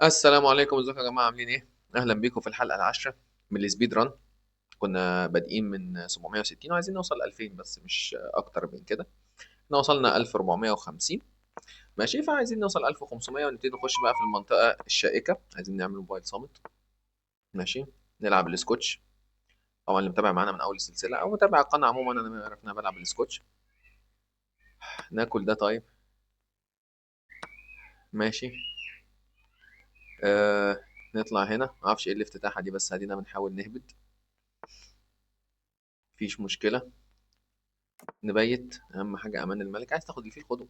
السلام عليكم، ازيكم يا جماعة عاملين ايه؟ أهلا بيكم في الحلقة العاشرة من السبيد ران. كنا بادئين من 760 وعايزين نوصل ل 2000 بس مش أكتر من كده. احنا وصلنا 1450. ماشي، فعايزين نوصل 1500 ونبتدي نخش بقى في المنطقة الشائكة. عايزين نعمل موبايل صامت. ماشي، نلعب السكوتش. طبعا اللي متابع معانا من أول السلسلة أو متابع القناة عموما أنا عارف إن أنا بلعب السكوتش. ناكل ده طيب. ماشي. نطلع هنا، معرفش ايه الافتتاحة دي بس ادينا بنحاول نهبط. مفيش مشكلة. نبيت، اهم حاجه امان الملك. عايز تاخد الفيل خده.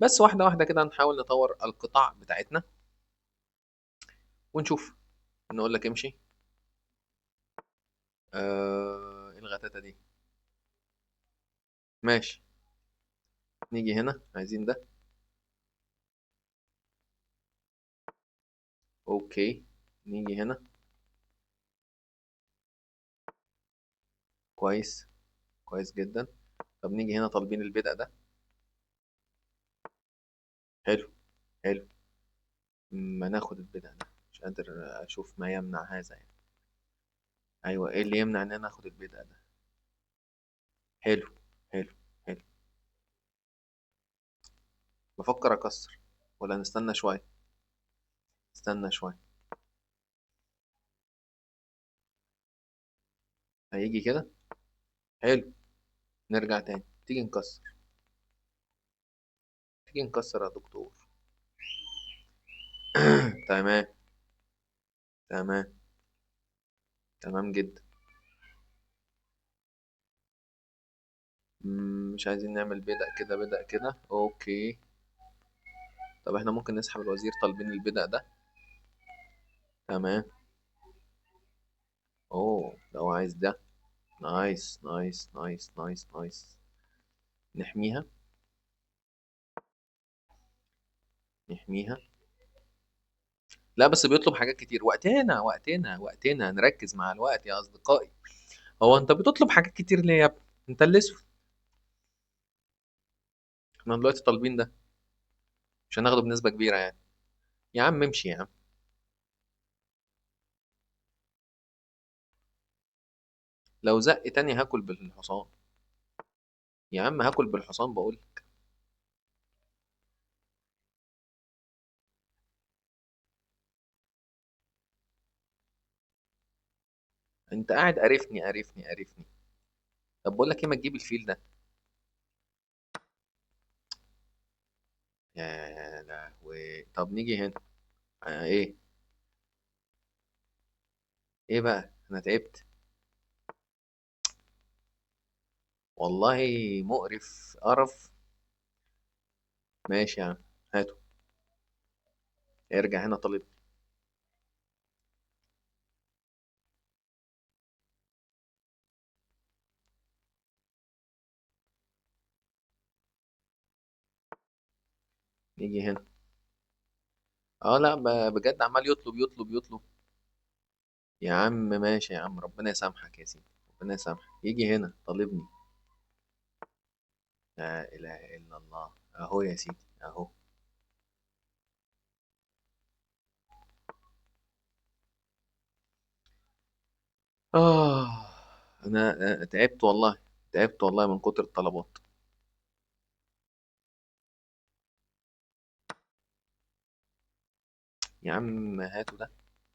بس واحده واحده كده نحاول نطور القطع بتاعتنا ونشوف. نقول لك امشي. ايه الغتاتة دي؟ ماشي. نيجي هنا عايزين ده. اوكي. نيجي هنا. كويس. كويس جدا. طب نيجي هنا طالبين البدء ده. حلو. حلو. ما ناخد البدء ده. مش قادر اشوف ما يمنع هذا يعني. ايوه، ايه اللي يمنع ان انا اخد البدء ده؟ حلو. حلو. حلو. بفكر اكسر ولا نستنى شويه. استنى شويه. هيجي كده. حلو. نرجع تاني، تيجي نكسر. تيجي نكسر يا دكتور. تمام. تمام. تمام جدا. مش عايزين نعمل بدأ كده بدأ كده. اوكي. طب احنا ممكن نسحب الوزير طالبين البدأ ده. تمام. اوه، لو عايز ده. نايس نايس نايس نايس نايس. نحميها. نحميها. لا بس بيطلب حاجات كتير. وقتنا وقتنا وقتنا، نركز مع الوقت يا أصدقائي. هو أنت بتطلب حاجات كتير ليه يا ابني؟ أنت الأسود. احنا دلوقتي طالبين ده. مش هناخده بنسبة كبيرة يعني. يا عم امشي يا عم. لو زق تاني هاكل بالحصان. يا عم هاكل بالحصان بقول. انت قاعد قرفني قرفني قرفني. طب بقول لك ايه، ما تجيب الفيل ده. يا لهوي، طب نيجي هنا. ايه؟ ايه بقى، انا تعبت. والله مقرف قرف. ماشي يا عم. هاته. ارجع هنا طالب. نيجي هنا. اه لا، بجد عمال يطلب يطلب يطلب. يا عم ماشي يا عم، ربنا يسامحك يا سيدي. ربنا يسامحك. يجي هنا طالبني. لا اله الا الله. اهو يا سيدي اهو. اه. انا تعبت والله. تعبت والله من كتر الطلبات. يا عم هاتوا ده.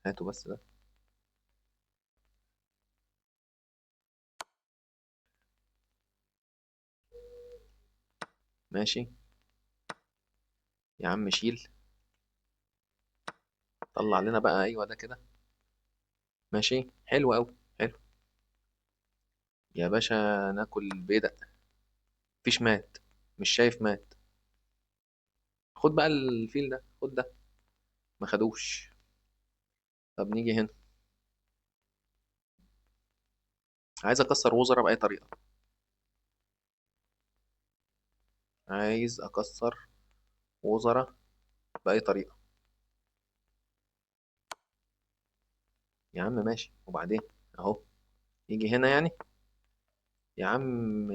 هاتوا بس ده. ماشي. يا عم شيل. طلع لنا بقى، ايوه ده كده. ماشي، حلو قوي. حلو. يا باشا. ناكل بيدق. مفيش مات. مش شايف مات. خد بقى الفيل ده، خد ده. ما خدوش. طب نيجي هنا. عايز اكسر وزراء باي طريقه. عايز اكسر وزراء باي طريقه. يا عم ماشي وبعدين. اهو. يجي هنا يعني. يا عم.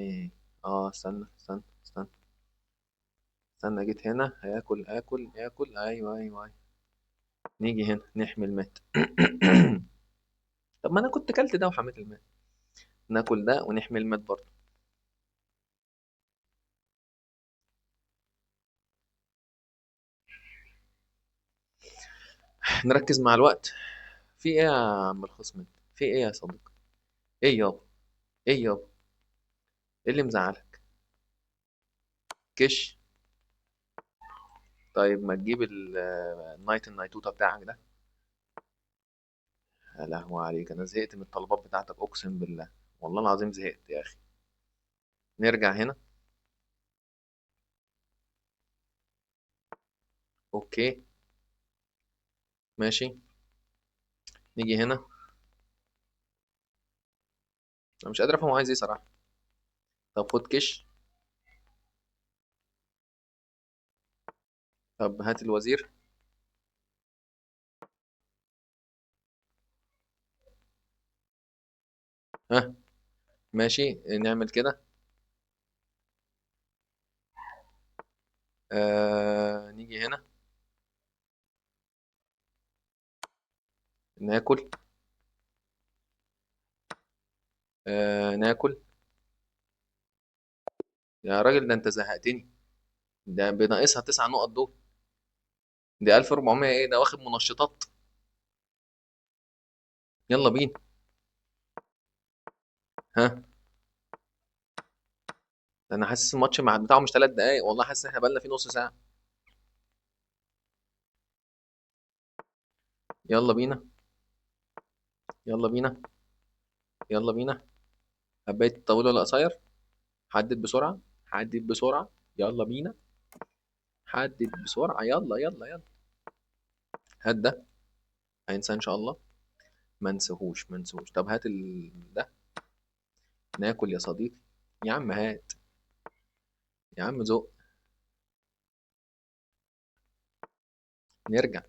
اه استنى استنى استنى. استنى، جيت هنا هياكل اكل اكل. ايوه ايوه ايوه. نيجي هنا نحمي المات. طب ما انا كنت كلت ده وحميت المات. ناكل ده ونحمي المات برضه. نركز مع الوقت. في ايه يا عم الخصم انت؟ في ايه يا صديقي؟ ايه يابا؟ ايه يابا؟ ايه اللي مزعلك؟ كش. طيب ما تجيب النايت النايتوتا بتاعك ده. يا لهوي عليك، انا زهقت من الطلبات بتاعتك اقسم بالله. والله العظيم زهقت يا اخي. نرجع هنا. اوكي. ماشي. نيجي هنا. انا مش قادر افهم هو عايز ايه صراحه. طب خد كش. طب هات الوزير. ها. ماشي نعمل كده. نيجي هنا. ناكل. ناكل. يا راجل ده انت زهقتني. ده بناقصها 9 نقط دول. دي 1400 ايه ده، واخد منشطات. يلا بينا. ها. ده انا حاسس الماتش مع بتاعه مش 3 دقايق، والله حاسس ان احنا بقالنا فيه نص ساعة. يلا بينا. يلا بينا. يلا بينا. حبيت الطويل ولا قصير؟ حدد بسرعة. حدد بسرعة. يلا بينا. حدد بسرعة، يلا يلا يلا. هات ده. هينسى ان شاء الله. ما نسيهوش ما نسيهوش. طب هات ده. ناكل يا صديقي. يا عم هات. يا عم ذوق. نرجع.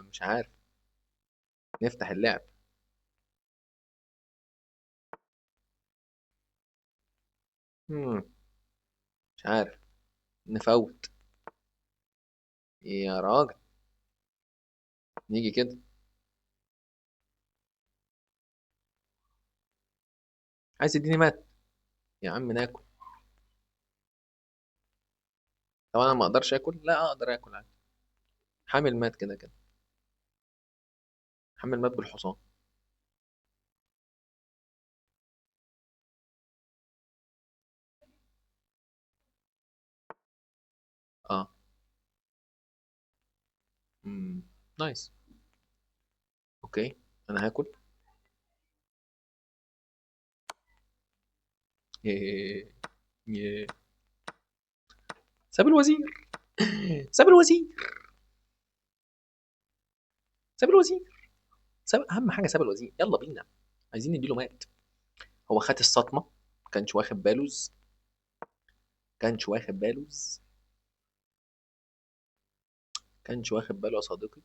مش عارف. نفتح اللعب. مم. مش عارف. نفوت. يا راجل. نيجي كده. عايز تديني مات. يا عم ناكل. طب انا ما اقدرش اكل؟ لا اقدر اكل عادي. حامل مات كده كده. حامل مات بالحصان. اه. مم. نايس. اوكي. انا هاكل. يه. يه. ساب الوزير. ساب الوزير. ساب الوزير. ساب اهم حاجه، ساب الوزير. يلا بينا. عايزين نديله مات. هو خد الصدمه. كانش واخد بالوز. كانش واخد بالوز. كانش واخد باله يا صديقي.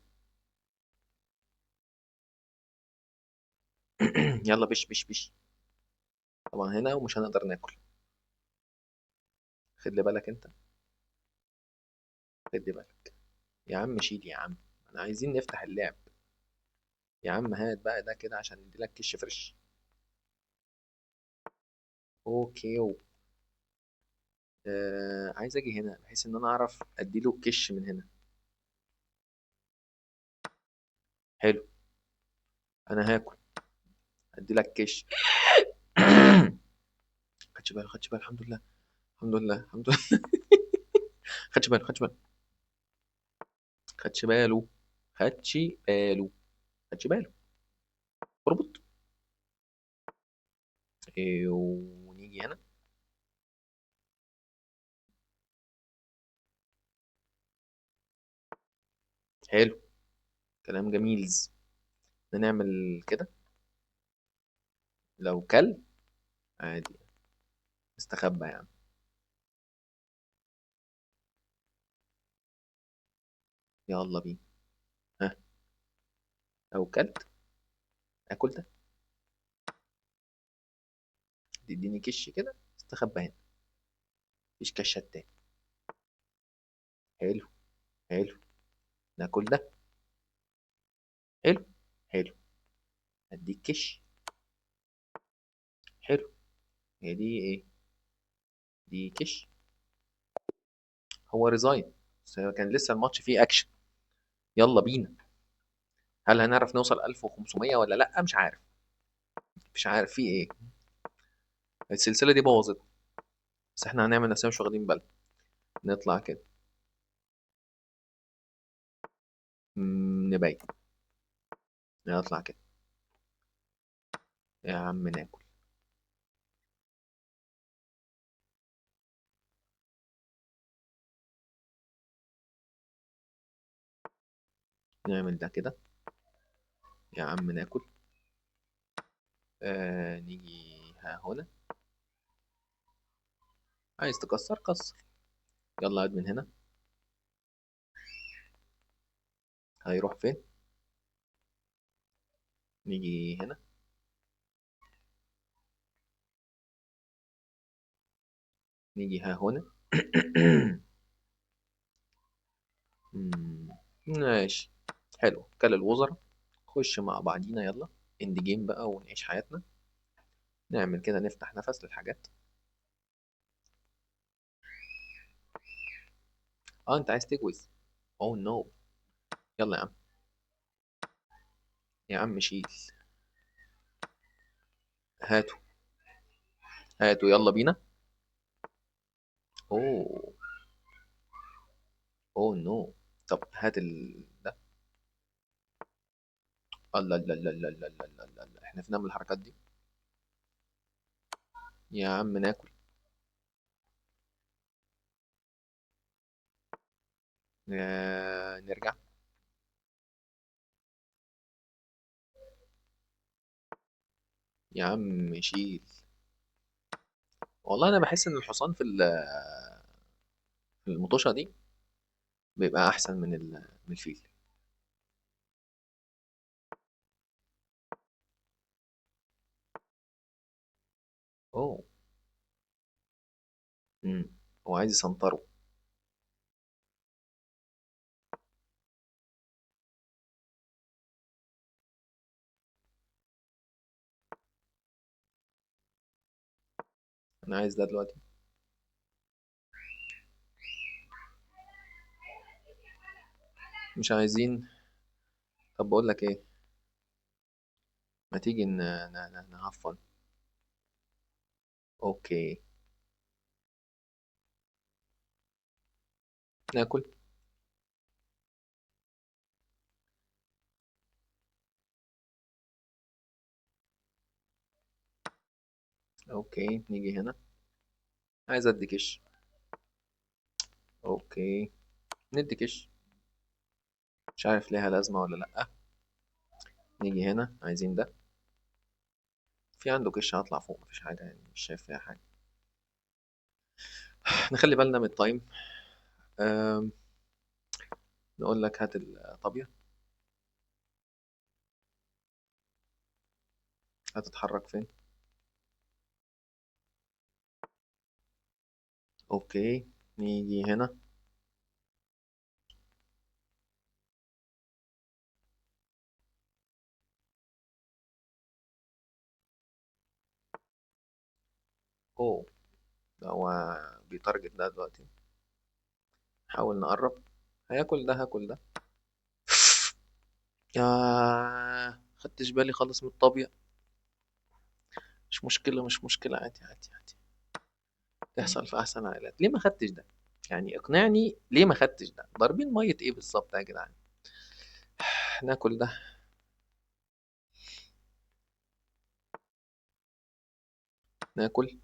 يلا بش بش بش. طبعا هنا ومش هنقدر ناكل. خد لي بالك انت. خد لي بالك. يا عم شيل يا عم. انا عايزين نفتح اللعب. يا عم هات بقى ده كده عشان ندي لك كش فريش. اوكي. عايز اجي هنا بحيث ان انا اعرف اديله كش من هنا. حلو. انا هاكل. ادي لك كش. خدش بالك خدش بالك الحمد لله. الحمد لله الحمد لله. خدش بالك خدش بالك. خدش باله. خدش باله. خدش باله. اربط. ونيجي هنا. حلو. كلام جميل. نعمل كده. لو كل. عادي. استخبى يعني. يلا بينا. ها. لو كلت. اكل ده. تديني كش كده. استخبى هنا. مفيش كشات تاني. حلو. حلو. ناكل ده. حلو. حلو. اديك كش. حلو. هي دي ايه؟ دي كش. هو ريزاين. بس هو كان لسه الماتش فيه اكشن. يلا بينا. هل هنعرف نوصل 1500 ولا لا؟ مش عارف. مش عارف في ايه. السلسله دي بوظت. بس احنا هنعمل نفسنا مش واخدين بالنا. نطلع كده. نبين. نطلع كده. يا عم ناكل. نعمل ده كده. يا عم ناكل. نيجي ها هنا. عايز تكسر كسر. يلا عاد من هنا. هيروح فين؟ نيجي هنا. نيجي ها هنا. ماشي. حلو كل الوزراء. خش مع بعضينا يلا. اند جيم بقى ونعيش حياتنا. نعمل كده نفتح نفس للحاجات. اه انت عايز تجوز. اوه نو. يلا يا عم. يا عم شيل. هاتوا. هاتوا يلا بينا. اوه. اوه نو. طب هات ده. الله لا لا لا لا لا لا لا، احنا فينا من الحركات دي. يا عم ناكل. نرجع. يا عم شيل. والله انا بحس ان الحصان في المطوشه دي بيبقى احسن من الفيل. اوه. امم هو عايز يسنطره. انا عايز ده دلوقتي. مش عايزين. طب بقول لك ايه. ما تيجي نهفن. اوكي. ناكل. اوكي نيجي هنا. عايز ادي كش. اوكي. ندي كش. مش عارف ليها لازمه ولا لا. نيجي هنا عايزين ده. في عنده كش هطلع فوق مفيش حاجه يعني مش شايف فيها حاجه. نخلي بالنا من التايم. أم... نقول لك هات الطابيه. هتتحرك فين؟ اوكي. نيجي هنا. اوه. ده هو بيتارجت ده دلوقتي. حاول نقرب. هياكل ده هاكل ده. يا خدتش بالي خالص من الطابية. مش مشكلة مش مشكلة عادي عادي عادي. تحصل في أحسن عائلات. ليه ما خدتش ده؟ يعني اقنعني ليه ما خدتش ده؟ ضاربين مية ايه بالظبط يا جدعان؟ ناكل ده. ناكل.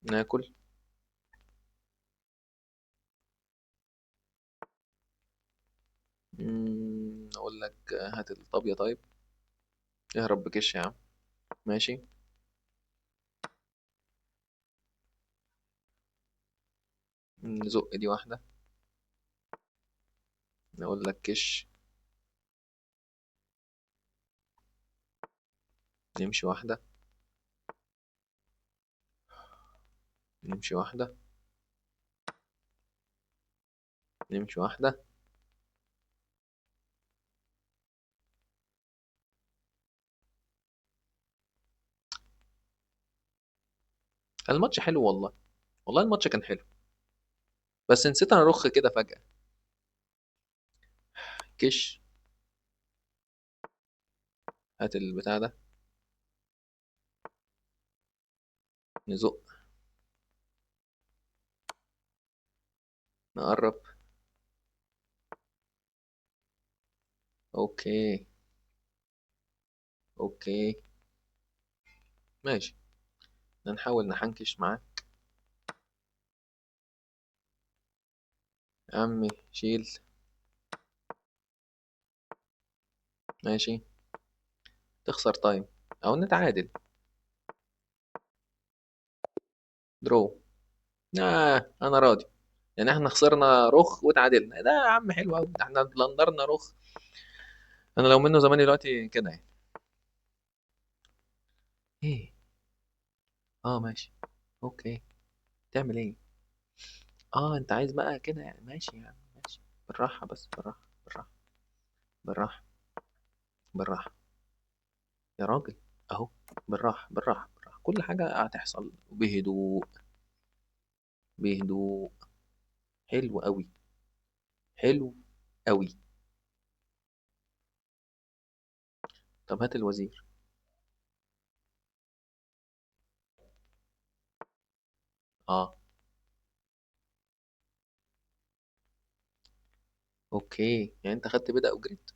ناكل. اقول لك هات الطابية طيب. اهرب بكش يا عم. ماشي. نزق دي واحدة. نقول لك كش. نمشي واحدة. نمشي واحدة. نمشي واحدة. الماتش حلو والله. والله الماتش كان حلو، بس نسيت انا ارخ كده فجأة. كش. هات البتاع ده. نزق. نقرب. اوكي. اوكي. ماشي. نحاول نحنكش معاه. يا عمي شيل. ماشي. تخسر تايم او نتعادل. درو. انا راضي. يعني احنا خسرنا رخ وتعادلنا، ده يا عم حلو قوي، احنا بلندرنا رخ. انا لو منه زماني دلوقتي كده يعني. ايه. اه ماشي. اوكي. تعمل ايه؟ اه انت عايز بقى كده يعني، ماشي يا عم ماشي. بالراحة بس، بالراحة بالراحة. بالراحة. بالراحة. يا راجل. اهو. بالراحة بالراحة بالراحة، كل حاجة هتحصل بهدوء. بهدوء. حلو قوي. حلو قوي. طب هات الوزير. اه. اوكي، يعني انت خدت بدأ وجريت.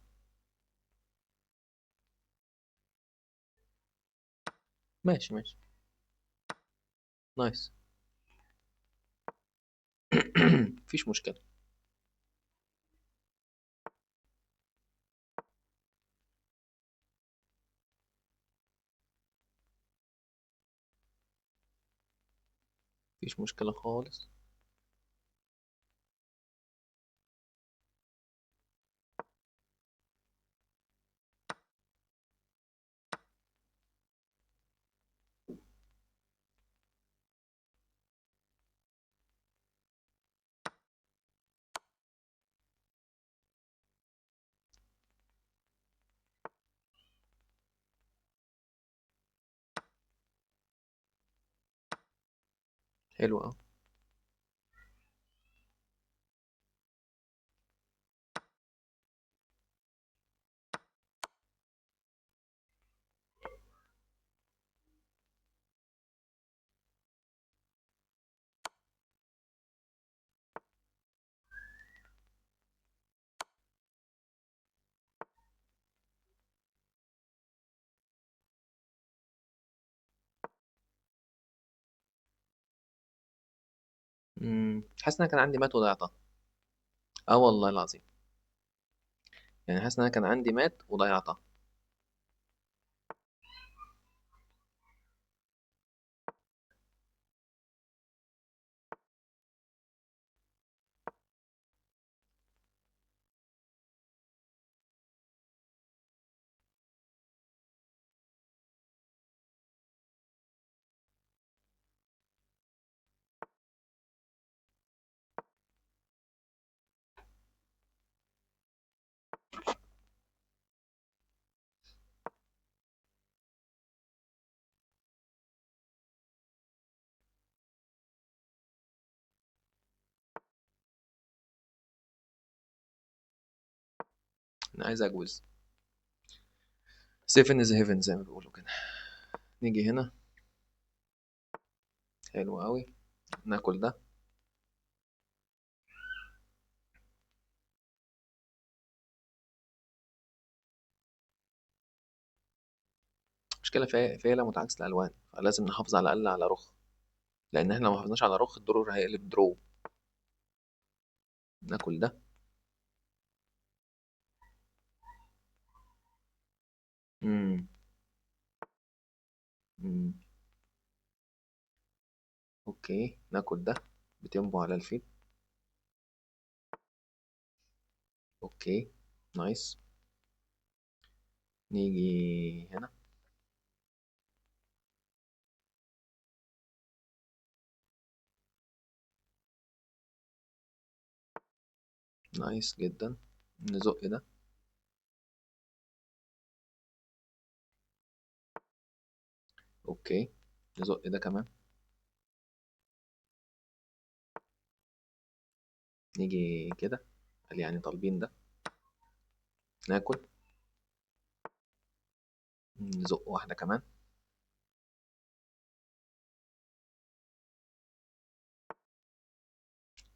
ماشي ماشي. نايس. مفيش مشكلة. مفيش مشكلة خالص. حلو اه. حاسس ان انا كان عندي مات وضيعتها. اه والله العظيم. يعني حاسس ان انا كان عندي مات وضيعتها. انا عايز اجوز. سيفن از هيفن زي ما بيقولوا كده. نيجي هنا. حلو قوي. ناكل ده. مشكلة في عيلة متعاكس الألوان، فلازم نحافظ على الأقل على رخ. لأن احنا لو ما حافظناش على رخ الدرور هيقلب درو. ناكل ده. امم. امم. اوكي ناكل ده. بتنبو على الفيل. اوكي. نايس. نيجي هنا. نايس جدا. نزق ده. اوكي. نزق ده كمان. نيجي كده. قال يعني طالبين ده. ناكل. نزق واحدة كمان.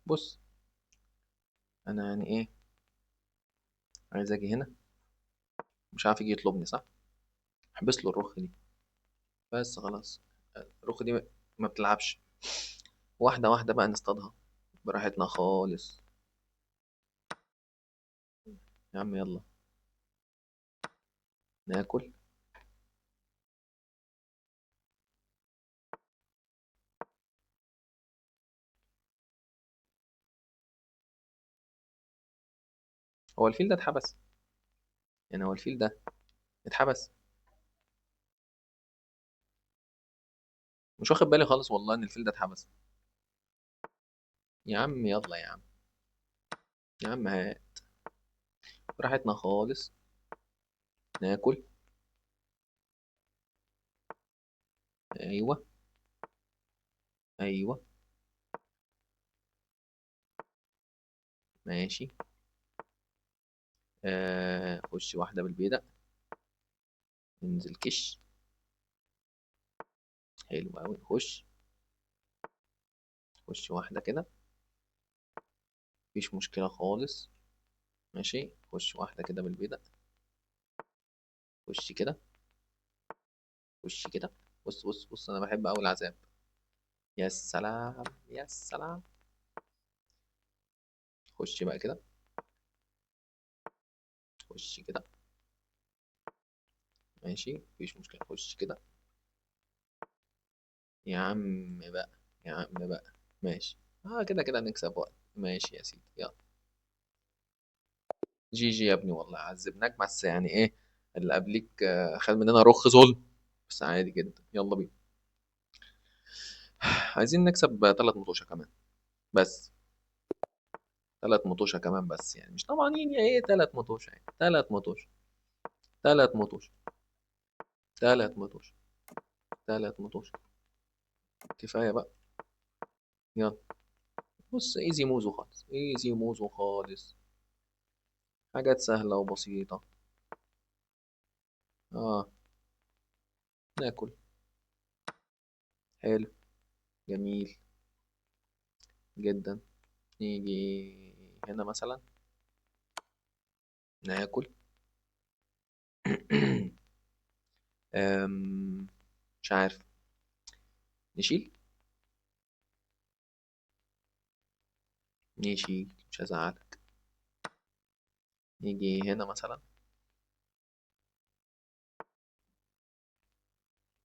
بص، انا يعني ايه، عايز اجي هنا. مش عارف يجي يطلبني صح. احبس له الرخ دي. بس خلاص. الرخ دي ما بتلعبش. واحدة واحدة بقى نصطادها براحتنا خالص. يا عم يلا. ناكل. هو الفيل ده اتحبس؟ يعني هو الفيل ده اتحبس؟ مش واخد بالي خالص والله ان الفيل ده اتحبس. يا عم يلا يا عم. يا عم هات. براحتنا خالص. ناكل. ايوه. ايوه. ماشي. خش واحدة بالبيدق. انزل كش. حلو أوي. خش. خش واحدة كده. مفيش مشكلة خالص. ماشي. خش واحدة كده بالبيدق. خش كده. خش كده. بص بص بص، أنا بحب أوي العذاب. يا سلام يا سلام. خش بقى كده. خش كده. ماشي مفيش مشكلة. خش كده. يا عم بقى. يا عم بقى. ماشي. كده كده نكسب وقت. ماشي يا سيدي يلا. جي جي يا ابني، والله عذبناك بس يعني ايه. اللي قبليك خد مننا رخ ظلم. بس عادي جدا، يلا بينا. عايزين نكسب 3 مطوشة كمان. بس 3 مطوشة كمان بس، يعني مش طمعانين يا ايه، 3 مطوشة يعني 3 مطوشة. 3 مطوشة. 3 مطوشة. 3 مطوشة. كفاية بقى. يلا. بص، ايزي موزو خالص، ايزي موزو خالص. حاجات سهلة وبسيطة. اه. ناكل. حلو. جميل جدا. نيجي هنا مثلا. ناكل. أم، مش عارف. نشيل. نشيل مش هزعلك. نيجي هنا مثلا.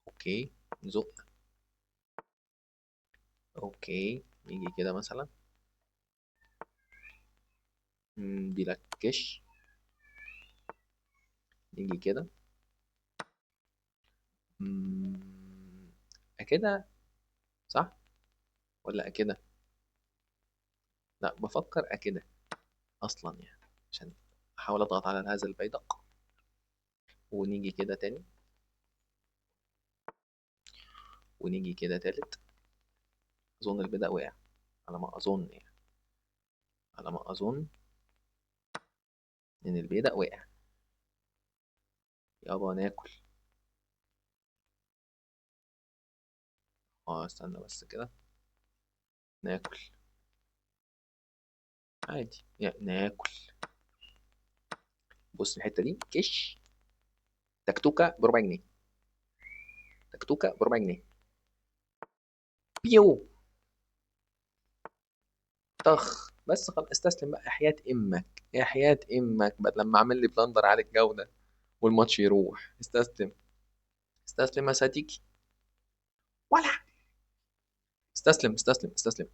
اوكي. نزق. اوكي. نيجي كده مثلا. دي لك كش. نيجي كده. مم، أكده. صح. ولا أكده. لا، بفكر أكده. أصلا يعني. عشان أحاول أضغط على هذا البيدق. ونيجي كده تاني. ونيجي كده تالت. أظن البيدق وقع. على ما أظن يعني. على ما أظن إن البيدق وقع. يابا ناكل. استنى بس كده. ناكل. عادي يعني ناكل. بص الحتة دي كش. تكتوكة ب4 جنيه. تكتوكة ب4 جنيه. بيو. طخ بس خلاص، استسلم بقى، حياة امك يا حياة امك، بدل لما اعمل لي بلندر على الجودة والماتش يروح. استسلم. استسلم يا صديقي. ولا. استسلم استسلم استسلم.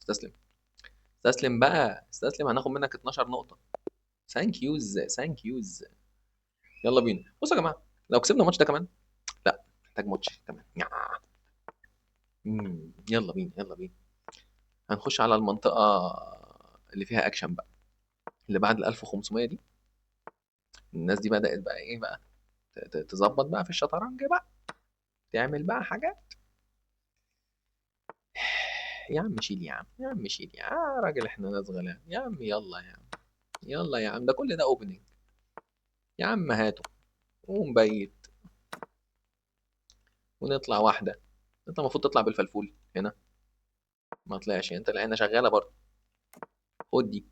استسلم. استسلم بقى استسلم، هناخد منك 12 نقطة. ثانك يوز ثانك يوز. يلا بينا. بصوا يا جماعة، لو كسبنا الماتش ده كمان. لا. محتاج ماتش كمان. يلا بينا يلا بينا. هنخش على المنطقة اللي فيها اكشن بقى. اللي بعد ال 1500 دي الناس دي بدأت بقى ايه بقى تظبط بقى في الشطرنج بقى، تعمل بقى حاجات. يا عم شيل يا عم، يا عم شيل يا عم راجل، احنا ناس غلابة يا عم، يلا يا عم، يلا يا عم، ده كل ده اوبننج. يا عم هاته ونبيت ونطلع واحدة. انت المفروض تطلع بالفلفول هنا، ما طلعش، انت لقينا شغالة برضه. خد دي،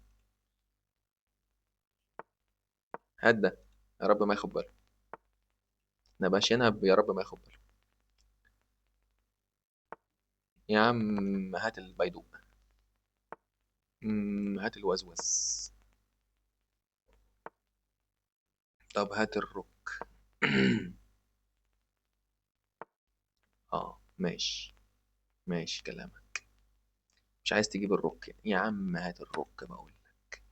هات ده، يا رب ما ياخد باله، نبشنها يا رب ما ياخد باله. يا عم هات البيدوق، هات الوزوز. طب هات الروك. اه ماشي، ماشي كلامك. مش عايز تجيب الروك يا عم، هات الروك بقول لك.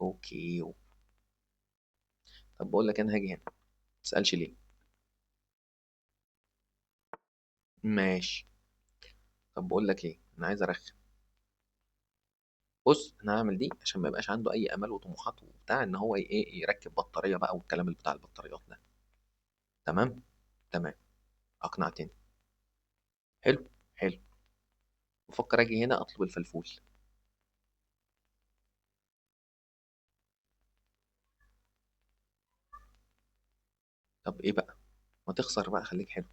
اوكي. طب بقول لك انا هاجي هنا، متسألش ليه. ماشي. طب بقول لك ايه، انا عايز ارخم. بص انا هعمل دي عشان ما يبقاش عنده اي امل وطموحات وبتاع ان هو ايه يركب بطارية بقى والكلام اللي بتاع البطاريات ده. تمام. تمام. اقنعتني. حلو. حلو. بفكر اجي هنا اطلب الفلفول. طب ايه بقى، ما تخسر بقى، خليك حلو.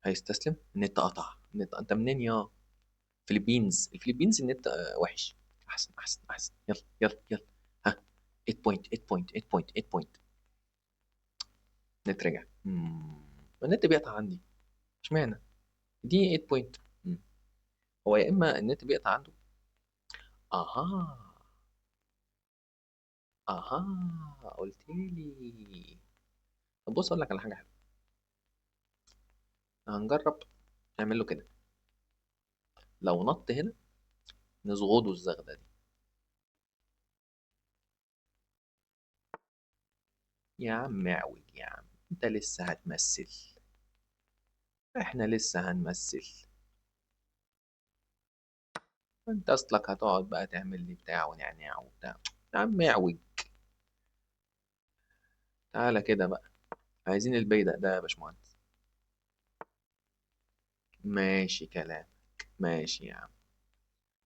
هيستسلم، النت قطع. النت انت منين يا فيلبينز؟ الفلبينز النت وحش. احسن احسن احسن، يلا يلا يلا. ها، 8 بوينت 8 بوينت 8 بوينت 8 بوينت. النت رجع. النت بيقطع عندي، اشمعنى؟ دي 8 بوينت. هو يا اما النت بيقطع عنده. اها. اها قلت لي. طب بص اقول لك على حاجه حلوه، هنجرب نعمل له كده. لو نط هنا نزغده الزغده دي. يا عم اعوج يا عم، انت لسه هتمثل؟ احنا لسه هنمثل؟ انت اصلك هتقعد بقى تعمل لي بتاع ونعناع وبتاع. يا عم اعوج. تعالى كده بقى، عايزين البيدق ده يا باشمهندس. ماشي كلام، ماشي يا عم.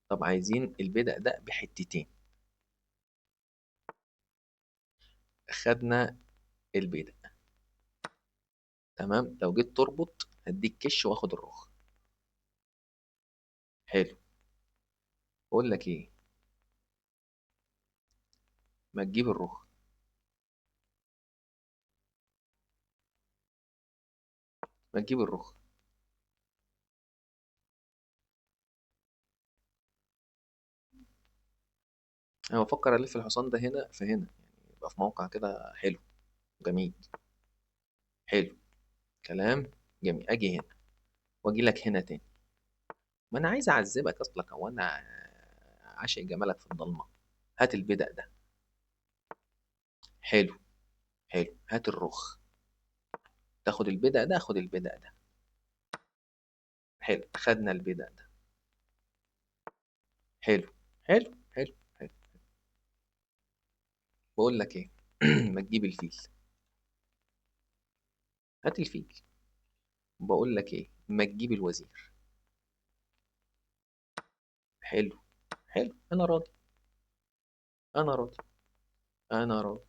طب عايزين البيدق ده بحتتين. خدنا البيدق. تمام، لو جيت تربط هديك كش واخد الرخ. حلو. بقول لك ايه، ما تجيب الرخ. ما تجيب الرخ. انا بفكر الف الحصان ده هنا في هنا، يعني يبقى في موقع كده حلو. جميل. حلو. كلام جميل. اجي هنا واجي لك هنا تاني. ما انا عايز اعذبك اصلك، هو انا عاشق جمالك في الضلمه. هات البدق ده. حلو. حلو، هات الرخ. تاخد البدق ده، خد البدق ده. حلو، خدنا البدق ده. حلو. حلو حلو حلو. بقول لك ايه، ما تجيب الفيل. هات الفيل. بقول لك ايه، ما تجيب الوزير. حلو. حلو، انا راضي. انا راضي. انا راضي.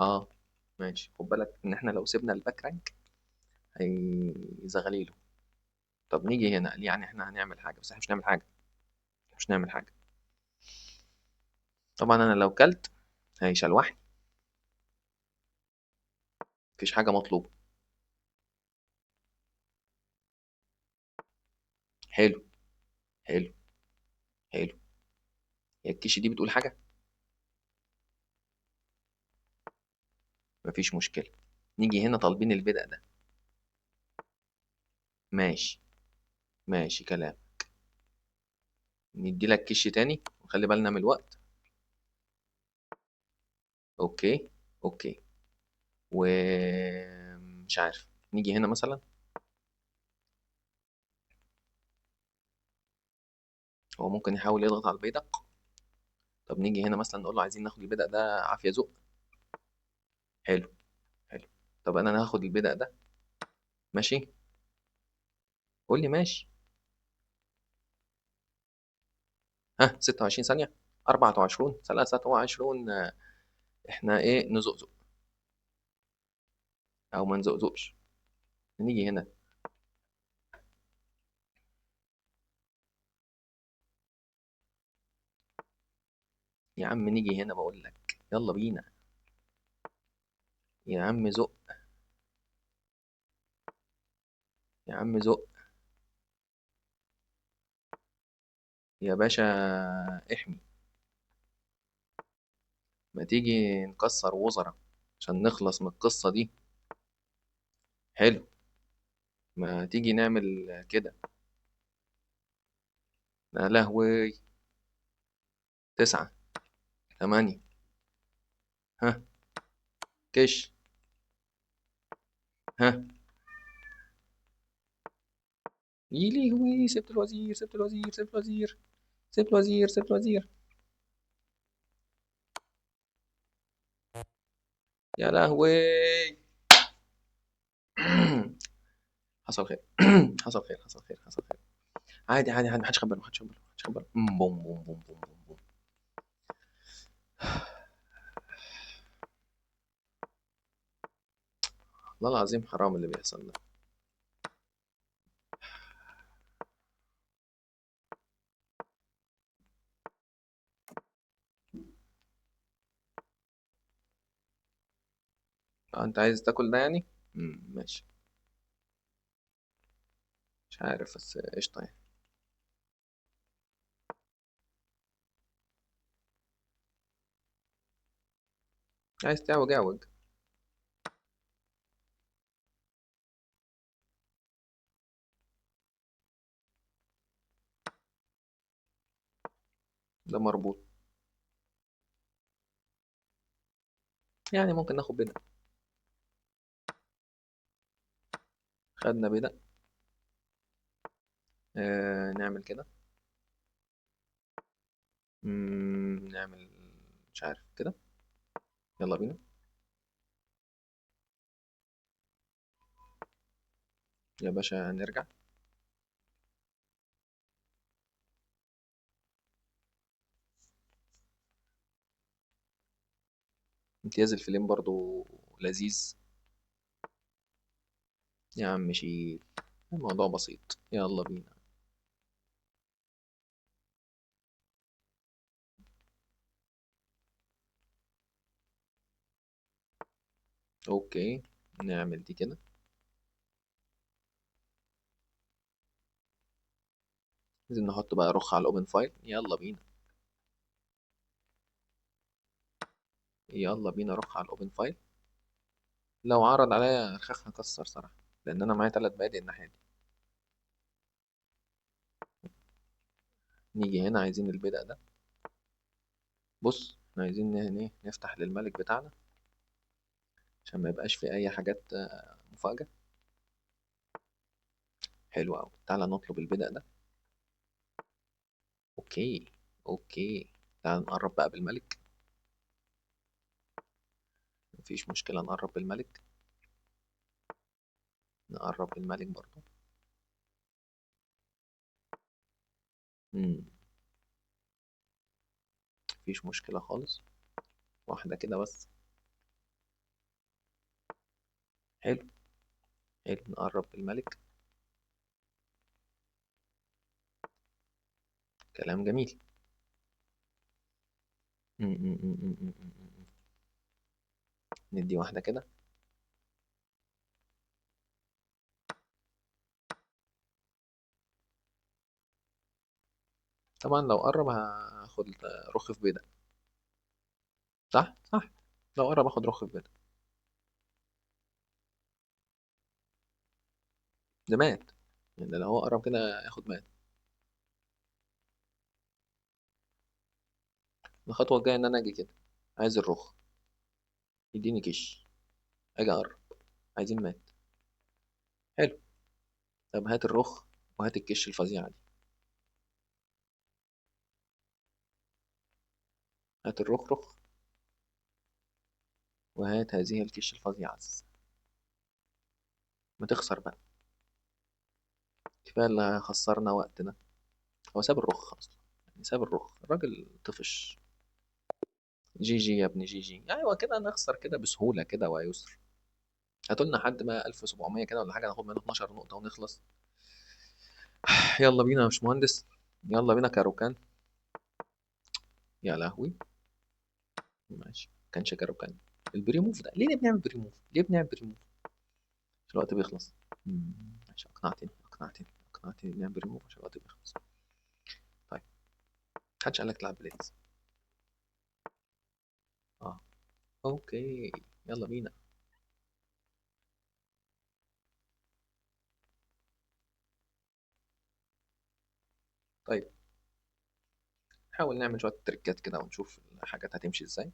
اه ماشي، خد بالك ان احنا لو سيبنا الباك رانك هيزغليله. طب نيجي هنا، يعني احنا هنعمل حاجه بس احنا مش هنعمل حاجه. مش هنعمل حاجه. طبعا انا لو كلت هيشلوحني. مفيش حاجه مطلوبه. حلو. حلو. حلو. هي الكيش دي بتقول حاجه؟ مفيش مشكله. نيجي هنا طالبين البدء ده. ماشي. ماشي كلام. ندي لك كيش تاني ونخلي بالنا من الوقت. اوكي. اوكي. ومش عارف، نيجي هنا مثلا. هو ممكن يحاول يضغط على البيدق. طب نيجي هنا مثلا نقول له عايزين ناخد البيدق ده عافية زق. حلو. حلو. طب انا هاخد البيدق ده. ماشي. قول لي ماشي. ها 26 ثانية. 24 23. احنا ايه نزقزق او ما نزقزقش. نيجي هنا. يا عم نيجي هنا بقول لك يلا بينا. يا عم زق. يا عم زق. يا باشا احمي. ما تيجي نكسر وزرة عشان نخلص من القصة دي. حلو. ما تيجي نعمل كده. يا لهوي. 9 8. ها. كش. ها. يلهوي سبت الوزير سبت الوزير سبت الوزير. سبت الوزير سبت الوزير. يا لهوي. حصل خير. حصل خير حصل خير حصل خير. عادي عادي عادي محدش خد باله محدش خد باله محدش خد باله. بوم بوم بوم بوم بوم بوم. والله العظيم حرام اللي بيحصل ده. انت عايز تاكل ده يعني. ماشي. مش عارف بس قشطة يعني. عايز تعوج اعوج. ده مربوط. يعني ممكن ناخد بدأ. خدنا بدأ. نعمل كده. نعمل. مش عارف كده. يلا بينا. يا باشا نرجع. امتياز الفيلم برضو لذيذ. يا عم شيل. الموضوع بسيط يلا بينا. اوكي. نعمل دي كده. لازم نحط بقى رخ على الاوبن فايل يلا بينا. يلا بينا رخ على الاوبن فايل. لو عرض عليا الخخ هكسر صراحة. لان انا معايا 3 بادئ الناحية دي. نيجي هنا عايزين البدأ ده. بص احنا عايزين نفتح للملك بتاعنا. عشان ما يبقاش في اي حاجات مفاجأة. حلو قوي تعالى نطلب البدأ ده. اوكي. اوكي. تعالى نقرب بقى بالملك. مفيش مشكلة نقرب بالملك. نقرب بالملك برضو. مم. مفيش مشكلة خالص. واحدة كده بس. حلو. حلو نقرب بالملك. كلام جميل. مم، مم، مم، مم، مم، مم، مم. ندي واحدة كده. طبعا لو قرب هاخد رخ في بيضة. صح صح. لو قرب اخد رخ في بيضة. ده مات. يعني لو هو قرب كده ياخد مات. الخطوة الجاية ان انا اجي كده. عايز الرخ. يديني كش. اجي اقرب. عايزين مات. حلو. طب هات الرخ. وهات الكش الفظيعة دي. هات الرخرخ، وهات هذه الكش الفظيعة. ما تخسر بقى، كفاية اللي خسرنا وقتنا. هو ساب الرخ أصلا، يعني ساب الرخ الراجل طفش. جي جي يا ابني، جي جي. أيوة كده نخسر كده بسهولة كده ويسر. هاتولنا حد بقى 1700 كده ولا حاجة، ناخد منه 12 نقطة ونخلص. يلا بينا يا باشمهندس، يلا بينا كاروكان. يا لهوي، ماشي كانش كاروكان. البريموف ده ليه بنعمل بريموف؟ ليه بنعمل بريموف؟ عشان الوقت بيخلص. مم، ماشي، أقنعتني أقنعتني أقنعتني نعمل بريموف عشان الوقت بيخلص. طيب، محدش قال لك تلعب بليدز. اه، اوكي، يلا بينا. طيب، نحاول نعمل شوية تريكات كده ونشوف الحاجات هتمشي ازاي.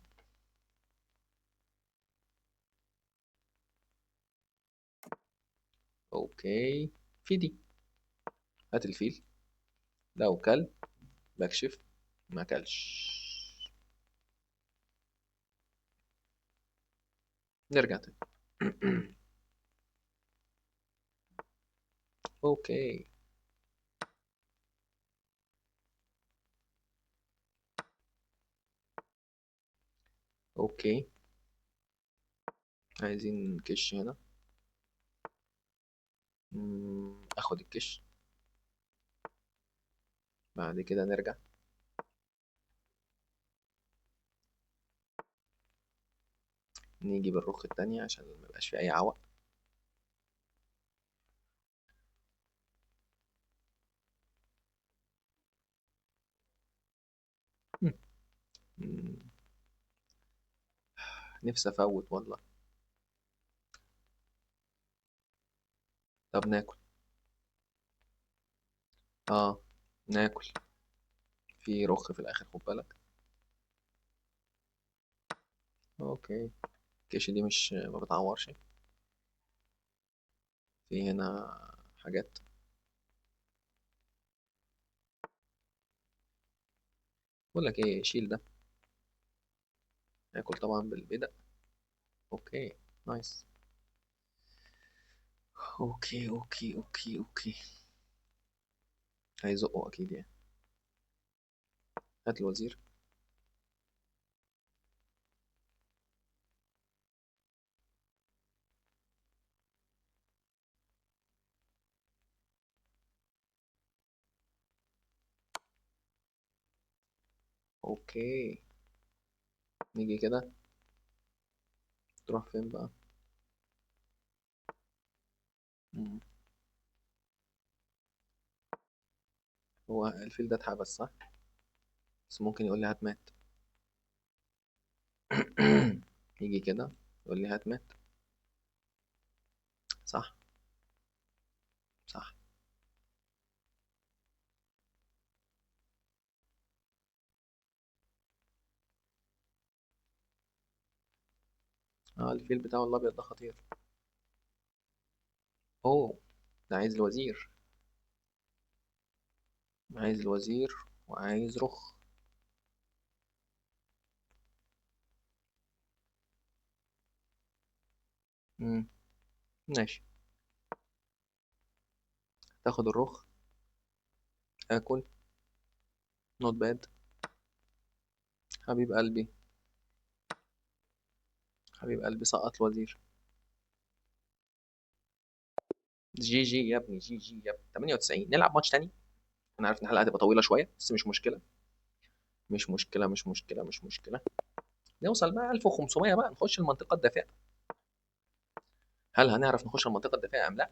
اوكي، في دي. هات الفيل، لو كل بكشف، ما كلش. نرجع تاني. اوكي. اوكي، عايزين كش هنا. اخد الكش، بعد كده نرجع. نيجي بالرخ التانية عشان ما يبقاش في اي عوق. مم. مم. نفسي افوت والله. طب ناكل. اه، ناكل. في رخ في الاخر، خد بالك. اوكي، الكش دي مش ما بتعورش. في هنا حاجات. بقول لك ايه، شيل ده. ناكل طبعا بالبدء. اوكي، نايس. اوكي اوكي اوكي اوكي. هيزقوا اكيد يعني. هات الوزير. اوكي، نيجي كده. تروح فين بقى؟ مم. هو الفيل ده اتحبس صح؟ بس ممكن يقول لي هات مات. يجي كده يقول لي هات مات. صح. صح. اه، الفيل بتاعه الابيض ده خطير. اوه، ده عايز الوزير. عايز الوزير وعايز رخ. مم. ماشي، تاخد الرخ. اكل. نوت باد. حبيب قلبي، حبيب قلبي، سقط الوزير. جي جي يا ابني، جي جي يا ابني. 98. نلعب ماتش تاني. انا عارف ان الحلقه هتبقى طويله شويه بس مش مشكله. مش مشكله مش مشكله مش مشكله. نوصل بقى 1500 بقى، نخش المنطقه الدافئه. هل هنعرف نخش المنطقه الدافئه ام لا؟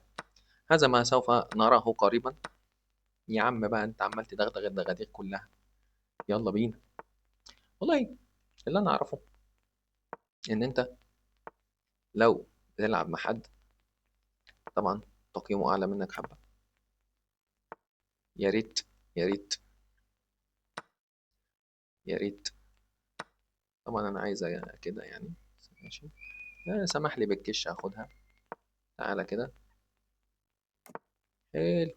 هذا ما سوف نراه قريبا. يا عم بقى، انت عمال تدغدغ الدغاديغ كلها. يلا بينا. والله اللي انا اعرفه ان انت لو بتلعب مع حد طبعا تقييمه اعلى منك حبه، يا ريت، يا ريت، يا ريت. طبعا انا عايزه كده يعني. ماشي. سمح لي بالكش اخدها. تعالى كده. حلو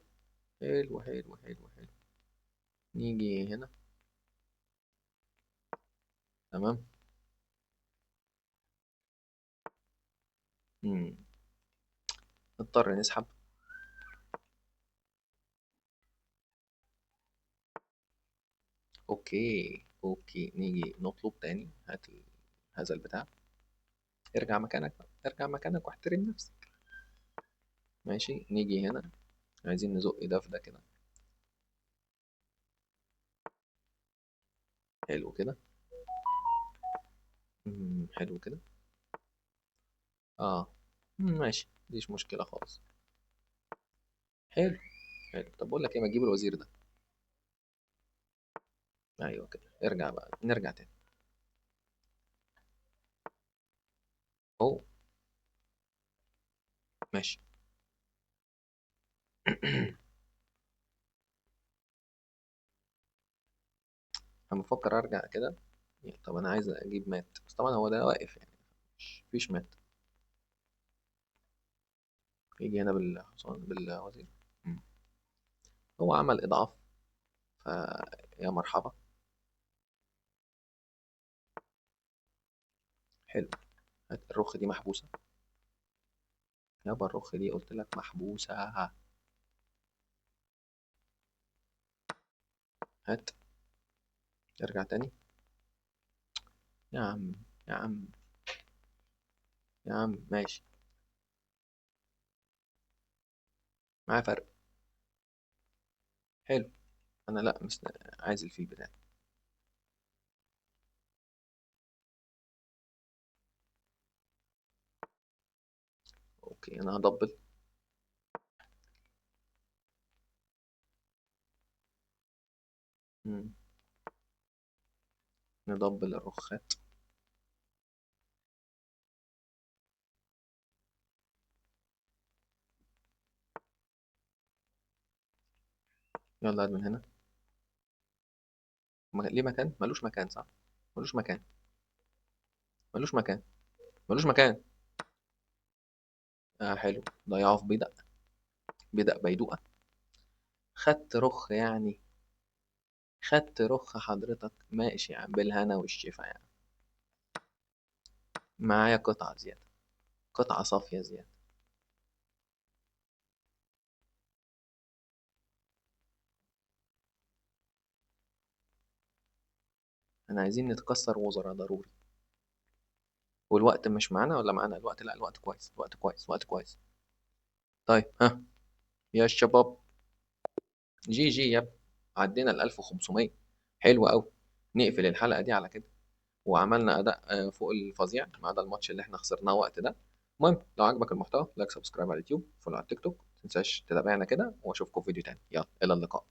حلو حلو حلو حلو. نيجي هنا. تمام. مم. نضطر نسحب. اوكي اوكي، نيجي نطلب تاني، هات هذا البتاع. ارجع مكانك بقى. ارجع مكانك واحترم نفسك. ماشي، نيجي هنا، عايزين نزق ده في ده كده. حلو كده. حلو كده. اه. ماشي، مفيش مشكلة خالص. حلو. حلو، طب بقول لك ايه، ما تجيب الوزير ده. ايوه كده، ارجع بقى، نرجع تاني. اهو. ماشي. انا بفكر ارجع كده. طب انا عايز اجيب مات، بس طبعا هو ده واقف يعني. مفيش مات. يجي هنا بالحصان بالوزير. مم. هو عمل اضعاف، فيا مرحبا. حلو. هات الرخ دي محبوسة. يابا الرخ دي قلت لك محبوسة. هات. ارجع تاني. يا عم. يا عم. يا عم ماشي. معايا فرق. حلو. انا لا مش عايز الفيل بتاعي. اوكي، انا هدبل. مم. ندبل الرخات. يلا قاعد من هنا. ليه مكان؟ ملوش مكان صح؟ ملوش مكان. ملوش مكان. ملوش مكان. آه حلو، ضيعه في بيدق. بيدق بيدوقة. خدت رخ يعني. خدت رخ حضرتك، ماشي يا عم، بالهنا والشفا يعني. معايا قطعة زيادة. قطعة صافية زيادة. احنا عايزين نتكسر وزراء ضروري. والوقت مش معانا ولا معانا الوقت؟ لا الوقت كويس، الوقت كويس، الوقت كويس. طيب ها. يا شباب. جي جي يا ابني. عدينا ال 1500. حلو قوي. نقفل الحلقة دي على كده. وعملنا أداء فوق الفظيع، ما عدا الماتش اللي احنا خسرناه وقت ده. المهم لو عجبك المحتوى لايك، سبسكرايب على اليوتيوب، فولو على التيك توك، متنساش تتابعنا كده، واشوفكم في فيديو تاني. يلا إلى اللقاء.